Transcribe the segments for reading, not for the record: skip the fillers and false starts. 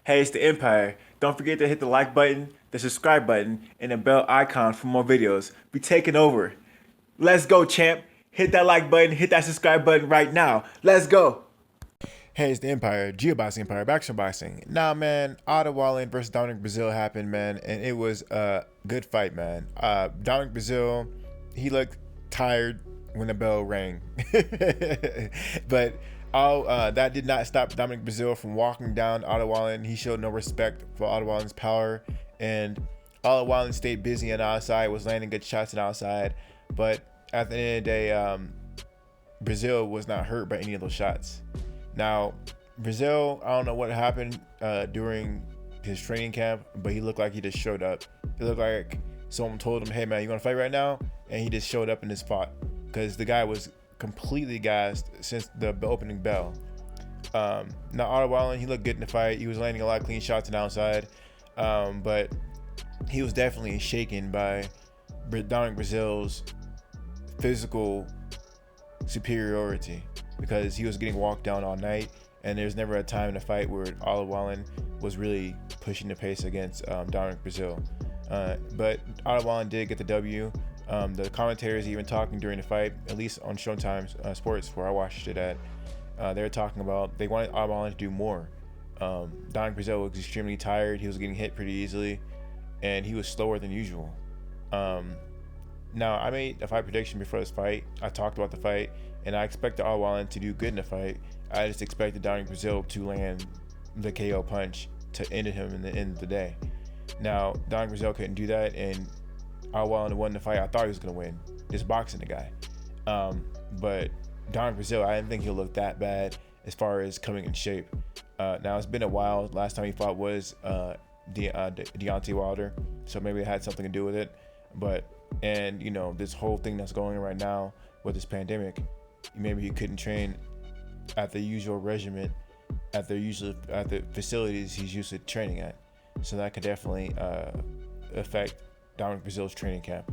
Hey, it's the Empire. Don't forget to hit the like button, the subscribe button, and the bell icon for more videos. We taking over. Let's go, champ. Hit that like button, hit that subscribe button right now. Let's go. Hey, it's the Empire, Geoboxing Empire, Backstreet Boxing. Nah, man, Otto Wallin versus Dominic Breazeale happened, man, and it was a good fight, man. Dominic Breazeale, he looked tired when the bell rang, but that did not stop Dominic Breazeale from walking down Otto Wallin. He showed no respect for Otto Wallin's power, and Otto Wallin stayed busy on the outside, was landing good shots on the outside, but at the end of the day, Breazeale was not hurt by any of those shots. Now, Breazeale, I don't know what happened during his training camp, but he looked like he just showed up. It looked like someone told him, "Hey, man, you want to fight right now?" And he just showed up in his spot because the guy was completely gassed since the opening bell. Now, Otto Wallin, he looked good in the fight. He was landing a lot of clean shots on the outside, but he was definitely shaken by Dominic Breazeale's physical superiority because he was getting walked down all night, and there's never a time in a fight where Otto Wallin was really pushing the pace against Dominic Breazeale. But Otto Wallin did get the W. The commentators even talking during the fight, at least on Showtime Sports where I watched it at, they were talking about they wanted Otto Wallin to do more. Dominic Breazeale was extremely tired. He was getting hit pretty easily, and he was slower than usual. Now, I made a fight prediction before this fight. I talked about the fight, and I expected Otto Wallin to do good in the fight. I just expected Dominic Breazeale to land the KO punch to end him in the end of the day. Now, Dominic Breazeale couldn't do that, and Otto Wallin won the fight. I thought he was going to win. Just boxing the guy. But Dominic Breazeale, I didn't think he'll look that bad as far as coming in shape. Now, it's been a while. Last time he fought was Deontay Wilder, so maybe it had something to do with it. But this whole thing that's going on right now with this pandemic, maybe he couldn't train at the usual regimen, at the facilities he's used to training at. So that could definitely affect Dominic Breazeale's training camp.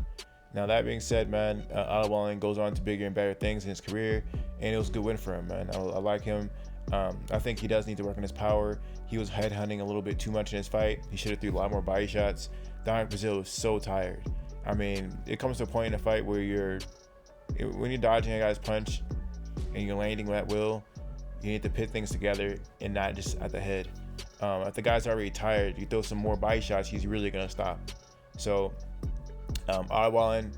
Now, that being said, man, Otto Wallin goes on to bigger and better things in his career, and it was a good win for him, man. I like him. I think he does need to work on his power. He was headhunting a little bit too much in his fight. He should have threw a lot more body shots. Dominic Breazeale was so tired. I mean, it comes to a point in a fight where when you're dodging a guy's punch and you're landing at will, you need to pit things together and not just at the head. If the guy's already tired, you throw some more body shots, he's really gonna stop. So, Otto Wallin,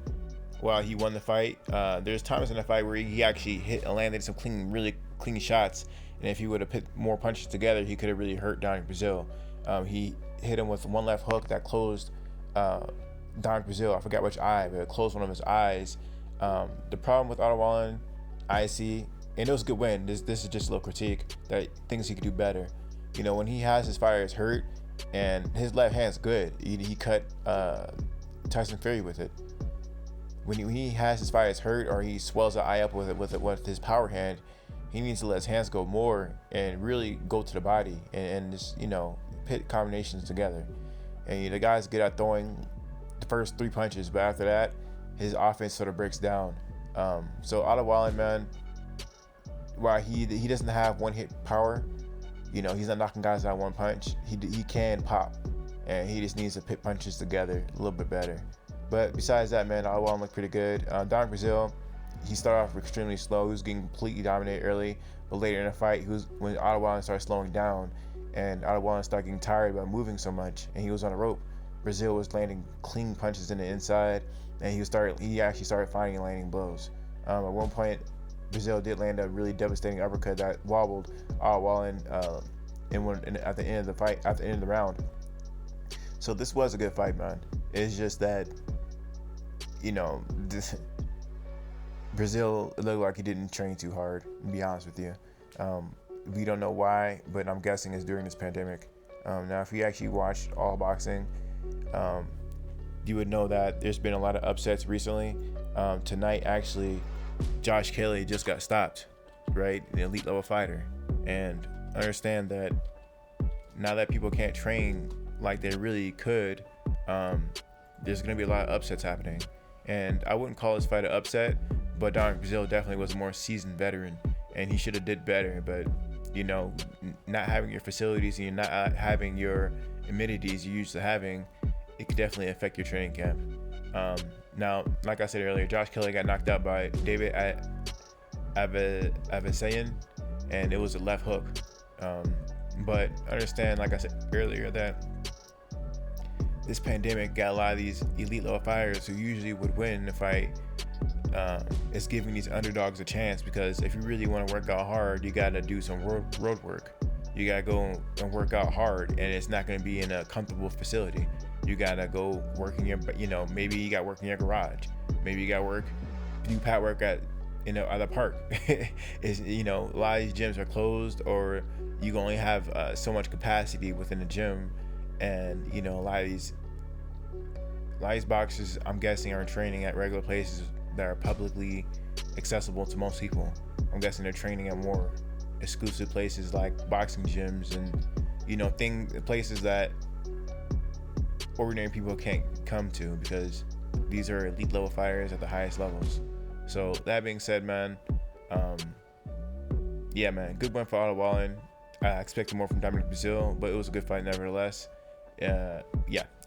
while he won the fight, there's times in the fight where he actually hit and landed some really clean shots, and if he would have put more punches together, he could have really hurt Dominic Breazeale. He hit him with one left hook that closed Dominic Breazeale, I forgot which eye, but it closed one of his eyes. The problem with Otto Wallin, I see, and it was a good win. This is just a little critique that things he could do better. When he has his fighters hurt, and his left hand's good. He cut Tyson Fury with it. When he has his fighters hurt, or he swells the eye up with his power hand, he needs to let his hands go more and really go to the body and just pit combinations together. And the guy's good at throwing the first 3 punches, but after that, his offense sort of breaks down. So Otto Wallin, man, while he doesn't have one hit power, he's not knocking guys out one punch. He can pop, and he just needs to pit punches together a little bit better. But besides that, man, Otto Wallin looked pretty good. Dominic Breazeale, he started off extremely slow. He was getting completely dominated early, but later in the fight, when Otto Wallin started slowing down, and Otto Wallin started getting tired about moving so much, and he was on the rope, Breazeale was landing clean punches in the inside, and he actually started finding and landing blows. At one point, Breazeale did land a really devastating uppercut that wobbled Otto Wallin at the end of the fight, at the end of the round. So this was a good fight, man. It's just that, Breazeale, it looked like he didn't train too hard, to be honest with you. We don't know why, but I'm guessing it's during this pandemic. Now, if you actually watched all boxing, you would know that there's been a lot of upsets recently. Tonight, actually, Josh Kelly just got stopped, right? An elite level fighter. And understand that now that people can't train like they really could, there's going to be a lot of upsets happening. And I wouldn't call this fight an upset, but Dominic Breazeale definitely was a more seasoned veteran, and he should have did better. But you know, not having your facilities and you're not having your amenities you're used to having, it could definitely affect your training camp. Now, like I said earlier, Josh Kelly got knocked out by David Avasayan, and it was a left hook. But understand, like I said earlier, that this pandemic got a lot of these elite level fighters who usually would win in a fight. It's giving these underdogs a chance, because if you really want to work out hard, you got to do some road work. You got to go and work out hard, and it's not going to be in a comfortable facility. You got to go work in your, you know, maybe you got to work in your garage. Maybe you got to do pad work at the park. Is, you know, a lot of these gyms are closed, or you only have so much capacity within the gym, and you know, a lot of these boxers, I'm guessing, are training at regular places that are publicly accessible to most people. I'm guessing they're training at more exclusive places like boxing gyms and, you know, places that ordinary people can't come to, because these are elite level fighters at the highest levels. So that being said, man, yeah, man, good win for Otto Wallin. I expected more from Dominic Breazeale, but it was a good fight nevertheless. Yeah,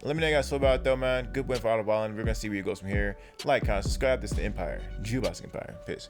let me know how you guys feel about it though, man. Good win for Otto Wallin. We're gonna see where it goes from here. Like, comment, subscribe. This is the Empire, Boxing Empire. Peace.